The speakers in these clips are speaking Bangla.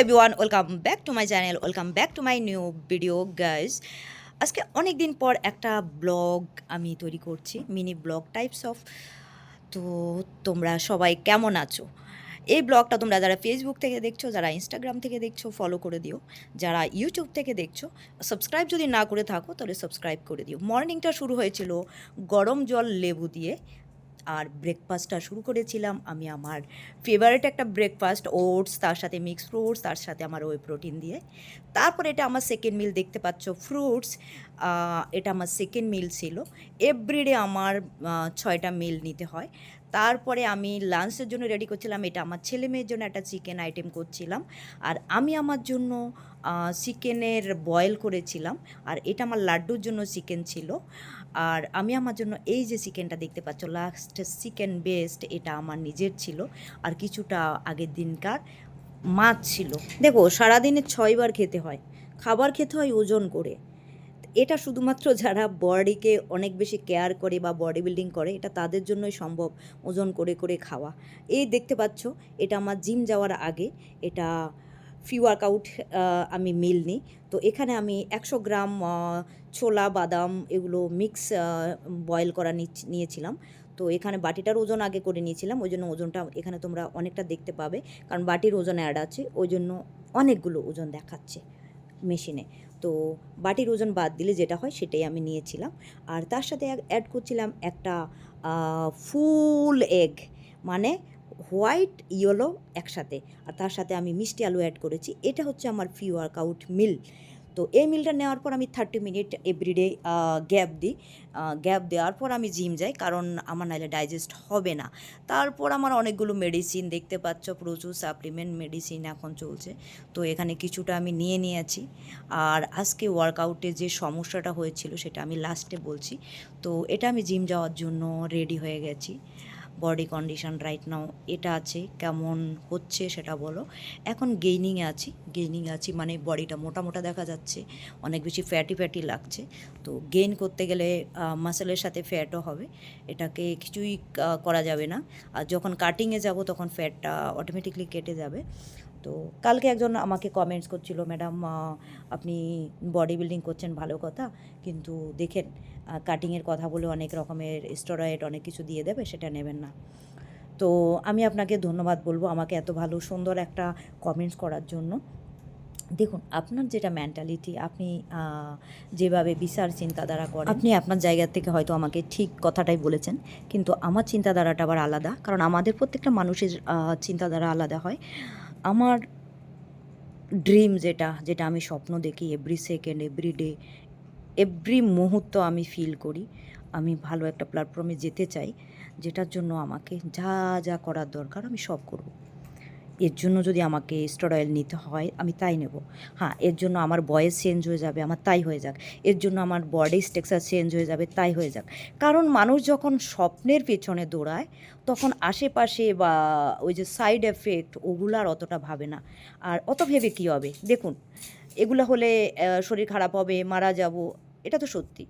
Everyone, welcome back to my channel, welcome back to my new video guys. আজকে অনেক দিন পর একটা ব্লগ আমি তৈরি করছি, মিনি ব্লগ টাইপস অফ। তো তোমরা সবাই কেমন আছো? এই ব্লগটা তোমরা যারা ফেসবুক থেকে দেখছো, যারা ইনস্টাগ্রাম থেকে দেখছো ফলো করে দিও, যারা ইউটিউব থেকে দেখছো সাবস্ক্রাইব যদি না করে থাকো তাহলে সাবস্ক্রাইব করে দিও। মর্নিংটা শুরু হয়েছিল গরম জল লেবু দিয়ে, আর ব্রেকফাস্টটা শুরু করেছিলাম আমি আমার ফেভারিট একটা ব্রেকফাস্ট, ওটস, তার সাথে মিক্স ফ্রুটস, তার সাথে আমার ওয়ে প্রোটিন দিয়ে। তারপর এটা আমার সেকেন্ড মিল, দেখতে পাচ্ছ ফ্রুটস। এটা আমার সেকেন্ড মিল ছিল। এভরিডে আমার 6টা মিল নিতে হয়। তারপরে আমি লাঞ্চের জন্য রেডি করছিলাম, এটা আমার ছেলে মেয়ের জন্য একটা চিকেন আইটেম করছিলাম, আর আমি আমার জন্য চিকেনের বয়েল করেছিলাম, আর এটা আমার লাড্ডুর জন্য চিকেন ছিল। আর আমি আমার জন্য এই যে চিকেনটা দেখতে পাচ্ছ লাস্ট চিকেন বেস্ট, এটা আমার নিজের ছিল, আর কিছুটা আগের দিনকার মাছ ছিল। দেখো, সারাদিনে 6বার খেতে হয়, খাবার খেতে হয় ওজন করে। এটা শুধুমাত্র যারা বডিকে অনেক বেশি কেয়ার করে বা বডি বিল্ডিং করে, এটা তাদের জন্যই সম্ভব ওজন করে করে খাওয়া। এই দেখতে পাচ্ছ, এটা আমার জিম যাওয়ার আগে, এটা ফ্রি ওয়ার্কআউট আমি মিল নিই। তো এখানে আমি 100 গ্রাম ছোলা বাদাম এগুলো মিক্স বয়েল করা নিয়েছিলাম। তো এখানে বাটিটার ওজন আগে করে নিয়েছিলাম, ওই জন্য ওজনটা এখানে তোমরা অনেকটা দেখতে পাবে, কারণ বাটির ওজন অ্যাড আছে, ওই জন্য অনেকগুলো ওজন দেখাচ্ছে মেশিনে। তো বাটির ওজন বাদ দিলে যেটা হয় সেটাই আমি নিয়েছিলাম। আর তার সাথে অ্যাড করছিলাম একটা ফুল এগ, মানে হোয়াইট ইয়েলো একসাথে, আর তার সাথে আমি মিষ্টি আলু অ্যাড করেছি। এটা হচ্ছে আমার প্রি ওয়ার্কআউট মিল। তো এই মিলটা নেওয়ার পর আমি 30 মিনিট এভরিডে গ্যাপ দিই। গ্যাপ দেওয়ার পর আমি জিম যাই, কারণ আমার নাহলে ডাইজেস্ট হবে না। তারপর আমার অনেকগুলো মেডিসিন দেখতে পাচ্ছ, প্রচুর সাপ্লিমেন্ট মেডিসিন এখন চলছে। তো এখানে কিছুটা আমি নিয়েছি। আর আজকে ওয়ার্কআউটে যে সমস্যাটা হয়েছিল সেটা আমি লাস্টে বলছি। তো এটা আমি জিম যাওয়ার জন্য রেডি হয়ে গেছি। বডি কন্ডিশন রাইট নাও এটা আছে, কেমন হচ্ছে সেটা বলো। এখন গেইনিংয়ে আছি, মানে বডিটা মোটা মোটা দেখা যাচ্ছে, অনেক বেশি ফ্যাটি ফ্যাটি লাগছে। তো গেইন করতে গেলে মাসেলের সাথে ফ্যাটও হবে, এটাকে কিছুই করা যাবে না। আর যখন কাটিংয়ে যাব তখন ফ্যাটটা অটোমেটিকলি কেটে যাবে। তো কালকে একজন আমাকে কমেন্টস করছিল, ম্যাডাম আপনি বডি বিল্ডিং করছেন ভালো কথা, কিন্তু দেখেন কাটিংয়ের কথা বলে অনেক রকমের স্টেরয়েড অনেক কিছু দিয়ে দেবে, সেটা নেবেন না। তো আমি আপনাকে ধন্যবাদ বলবো আমাকে এত ভালো সুন্দর একটা কমেন্টস করার জন্য। দেখুন, আপনার যেটা মেন্টালিটি, আপনি যেভাবে বিচার চিন্তাধারা করেন, আপনি আপনার জায়গা থেকে হয়তো আমাকে ঠিক কথাটাই বলেছেন, কিন্তু আমার চিন্তাধারাটা আবার আলাদা, কারণ আমাদের প্রত্যেকটা মানুষের চিন্তাধারা আলাদা হয়। আমার ড্রিম যেটা যেটা আমি স্বপ্ন দেখি, every second, every day, every মুহূর্ত আমি ফিল করি, আমি ভালো একটা প্ল্যাটফর্মে যেতে চাই, যেটার জন্য আমাকে যা যা করার দরকার আমি সব করব। এর জন্য যদি আমাকে স্টেরয়েড নিতে হয় আমি তাই নেব। হ্যাঁ, এর জন্য আমার বয়েস চেঞ্জ হয়ে যাবে, আমার তাই হয়ে যাক। এর জন্য আমার বডি স্ট্রাকচার চেঞ্জ হয়ে যাবে, তাই হয়ে যাক। কারণ মানুষ যখন স্বপ্নের পেছনে দৌড়ায়, তখন আশেপাশে বা ওই যে সাইড এফেক্ট ওগুলার অতটা ভাবে না। আর অত ভেবে কী হবে? দেখুন, এগুলো হলে শরীর খারাপ হবে, মারা যাব, এটা তো সত্যি।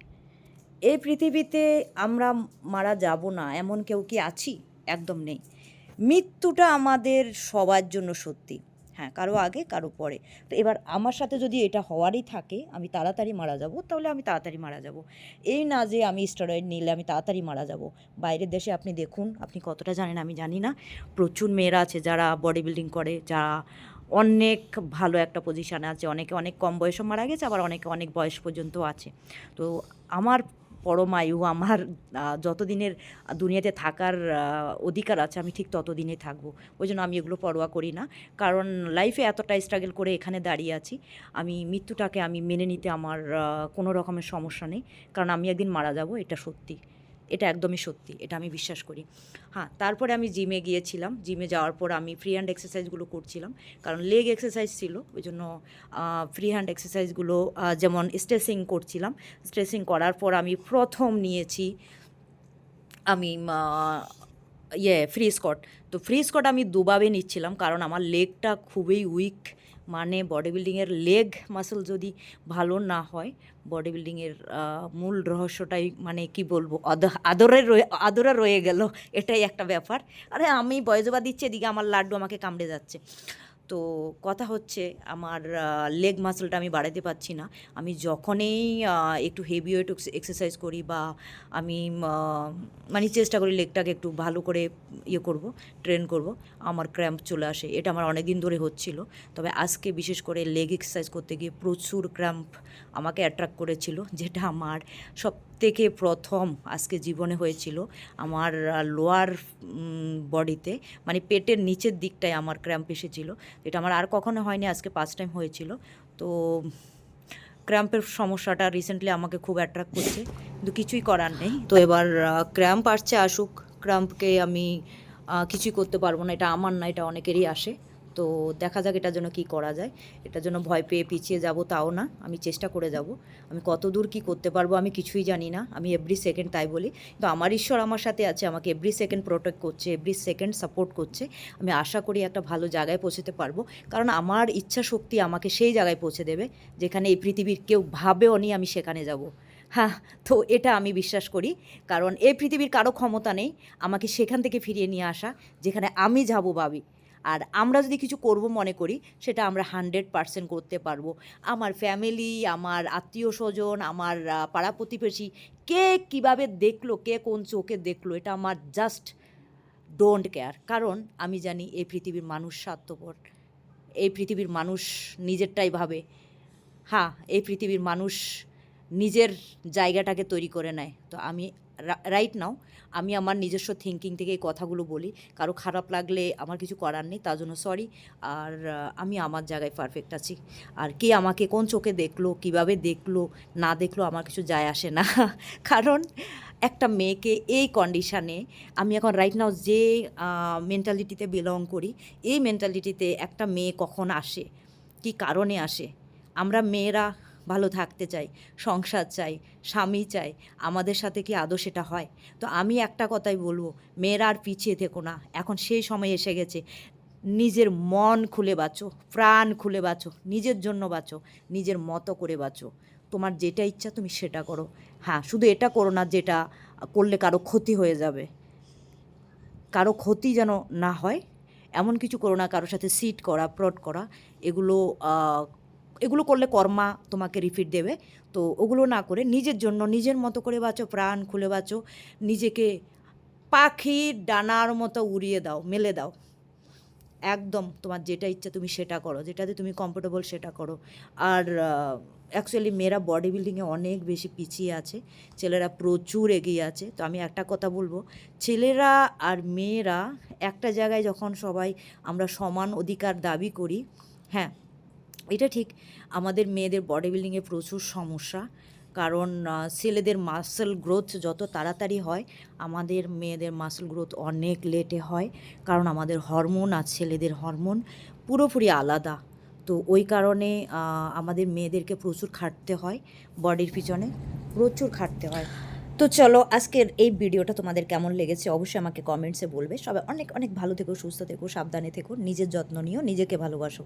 এই পৃথিবীতে আমরা মারা যাব না এমন কেউ কি আছি? একদম নেই। মৃত্যুটা আমাদের সবার জন্য সত্যি, হ্যাঁ, কারো আগে কারো পরে। তো এবার আমার সাথে যদি এটা হওয়ারই থাকে, আমি তাড়াতাড়ি মারা যাব, তাহলে আমি তাড়াতাড়ি মারা যাব। এই না যে আমি স্টেরয়েড নিলে আমি তাড়াতাড়ি মারা যাব। বাইরের দেশে আপনি দেখুন, আপনি কতটা জানেন আমি জানি না, প্রচুর মেয়েরা আছে যারা বডি বিল্ডিং করে, যারা অনেক ভালো একটা পজিশানে আছে, অনেকে অনেক কম বয়সে মারা গেছে, আবার অনেকে অনেক বয়স পর্যন্ত আছে। তো আমার পরমায়ু, আমার যতদিনের দুনিয়াতে থাকার অধিকার আছে, আমি ঠিক ততদিনে থাকবো। ওই জন্য আমি এগুলো পরোয়া করি না, কারণ লাইফে এতটা স্ট্রাগল করে এখানে দাঁড়িয়ে আছি। আমি মৃত্যুটাকে আমি মেনে নিতে আমার কোনো রকমের সমস্যা নেই, কারণ আমি একদিন মারা যাব, এটা সত্যি, এটা একদমই সত্যি, এটা আমি বিশ্বাস করি। হ্যাঁ, তারপরে আমি জিমে গিয়েছিলাম। জিমে যাওয়ার পর আমি ফ্রি হ্যান্ড এক্সারসাইজগুলো করছিলাম, কারণ লেগ এক্সারসাইজ ছিল, ওই জন্য ফ্রি হ্যান্ড এক্সারসাইজগুলো যেমন স্ট্রেচিং করছিলাম। স্ট্রেচিং করার পর আমি প্রথম নিয়েছি আমি ফ্রি স্কট। তো ফ্রি স্কট আমি দুভাবে নিচ্ছিলাম, কারণ আমার লেগটা খুবই উইক, মানে বডি বিল্ডিংয়ের লেগ মাসল যদি ভালো না হয়, বডি বিল্ডিংয়ের মূল রহস্যটাই মানে কি বলবো, আদরে রয়ে গেল, এটাই একটা ব্যাপার। আরে আমি বয়সবা দিচ্ছি, এদিকে আমার লাড্ডু আমাকে কামড়ে যাচ্ছে। তো কথা হচ্ছে আমার লেগ মাসলটা আমি বাড়াতে পারছি না। আমি যখনই একটু হেভি ওয়েট এক্সারসাইজ করি বা আমি মানে চেষ্টা করি লেগটাকে একটু ভালো করে ইয়ে করব, ট্রেন করব, আমার ক্র্যাম্প চলে আসে। এটা আমার অনেক দিন ধরে হচ্ছিল। তবে আজকে বিশেষ করে লেগ এক্সারসাইজ করতে গিয়ে প্রচুর ক্র্যাম্প আমাকে অ্যাট্রাক্ট করেছিল, যেটা আমার সবথেকে প্রথম আজকে জীবনে হয়েছিল আমার লোয়ার বডিতে, মানে পেটের নিচের দিকটায় আমার ক্র্যাম্প এসেছিল। এটা আমার আর কখনো হয়নি, আজকে 5 টাইম হয়েছিল। তো ক্র্যাম্পের সমস্যাটা রিসেন্টলি আমাকে খুব অ্যাট্রাক্ট করছে, কিন্তু কিছুই করার নেই। তো এবার ক্র্যাম্প আসছে, আসুক। ক্র্যাম্পকে আমি কিছুই করতে পারবো না, এটা আমার না, এটা অনেকেরই আসে। তো দেখা যাক এটার জন্য কী করা যায়। এটার জন্য ভয় পেয়ে পিছিয়ে যাব তাও না, আমি চেষ্টা করে যাব। আমি কত দূর কী করতে পারবো আমি কিছুই জানি না, আমি এভরি সেকেন্ড তাই বলি। তো আমার ঈশ্বর আমার সাথে আছে, আমাকে এভরি সেকেন্ড প্রোটেক্ট করছে, এভরি সেকেন্ড সাপোর্ট করছে। আমি আশা করি একটা ভালো জায়গায় পৌঁছতে পারবো, কারণ আমার ইচ্ছা শক্তি আমাকে সেই জায়গায় পৌঁছে দেবে যেখানে এই পৃথিবীর কেউ ভাবেও নি আমি সেখানে যাব। হ্যাঁ, তো এটা আমি বিশ্বাস করি, কারণ এই পৃথিবীর কারো ক্ষমতা নেই আমাকে সেখান থেকে ফিরিয়ে নিয়ে আসা যেখানে আমি যাব ভাবি। আর আমরা যদি কিছু করব মনে করি, সেটা আমরা 100% করতে পারবো। আমার ফ্যামিলি, আমার আত্মীয় স্বজন, আমার পাড়া প্রতিবেশী কে কীভাবে দেখলো, কে কোন চোখে দেখলো, এটা আমার জাস্ট ডোন্ট কেয়ার। কারণ আমি জানি এই পৃথিবীর মানুষ স্বার্থপর, এই পৃথিবীর মানুষ নিজেরটাই ভাবে। হ্যাঁ, এই পৃথিবীর মানুষ নিজের জায়গাটাকে তৈরি করে নেয়। তো আমি রাইট নাও আমি আমার নিজস্ব থিঙ্কিং থেকে এই কথাগুলো বলি। কারো খারাপ লাগলে আমার কিছু করার নেই, তার জন্য সরি। আর আমি আমার জায়গায় পারফেক্ট আছি। আর কে আমাকে কোন চোখে দেখলো, কিভাবে দেখলো না দেখলো, আমার কিছু যায় আসে না। কারণ একটা মেয়েকে এই কন্ডিশানে, আমি এখন রাইট নাও যে মেন্টালিটিতে বিলং করি, এই মেন্টালিটিতে একটা মেয়ে কখন আসে, কী কারণে আসে? আমরা মেয়েরা ভালো থাকতে চাই, সংসার চাই, স্বামী চাই, আমাদের সাথে কি আদৌ সেটা হয়? তো আমি একটা কথাই বলবো, মেয়েরা আর পিছিয়ে থেকো না, এখন সেই সময় এসে গেছে। নিজের মন খুলে বাঁচো, প্রাণ খুলে বাঁচো, নিজের জন্য বাঁচো, নিজের মতো করে বাঁচো। তোমার যেটা ইচ্ছা তুমি সেটা করো। হ্যাঁ, শুধু এটা করো না যেটা করলে কারো ক্ষতি হয়ে যাবে। কারো ক্ষতি যেন না হয় এমন কিছু করো না, কারোর সাথে সিট করা, প্রড করা, এগুলো এগুলো করলে কর্মা তোমাকে রিপিট দেবে। তো ওগুলো না করে নিজের জন্য নিজের মতো করে বাঁচো, প্রাণ খুলে বাঁচো, নিজেকে পাখির ডানার মতো উড়িয়ে দাও, মেলে দাও। একদম তোমার যেটা ইচ্ছা তুমি সেটা করো, যেটাতে তুমি কমফোর্টেবল সেটা করো। আর অ্যাকচুয়ালি মেয়েরা বডি বিল্ডিংয়ে অনেক বেশি পিছিয়ে আছে, ছেলেরা প্রচুর এগিয়ে আছে। তো আমি একটা কথা বলবো, ছেলেরা আর মেয়েরা একটা জায়গায় যখন সবাই আমরা সমান অধিকার দাবি করি, হ্যাঁ এটা ঠিক, আমাদের মেয়েদের বডি বিল্ডিংয়ে প্রচুর সমস্যা। কারণ ছেলেদের মাসল গ্রোথ যত তাড়াতাড়ি হয়, আমাদের মেয়েদের মাসল গ্রোথ অনেক লেটে হয়। কারণ আমাদের হরমোন আর ছেলেদের হরমোন পুরোপুরি আলাদা। তো ওই কারণে আমাদের মেয়েদেরকে প্রচুর খাটতে হয়, বডির পিছনে প্রচুর খাটতে হয়। তো চলো, আজকের এই ভিডিওটা তোমাদের কেমন লেগেছে অবশ্যই আমাকে কমেন্টসে বলবে। সবাই অনেক অনেক ভালো থেকো, সুস্থ থেকো, সাবধানে থেকো, নিজের যত্ন নিও, নিজেকে ভালোবাসো।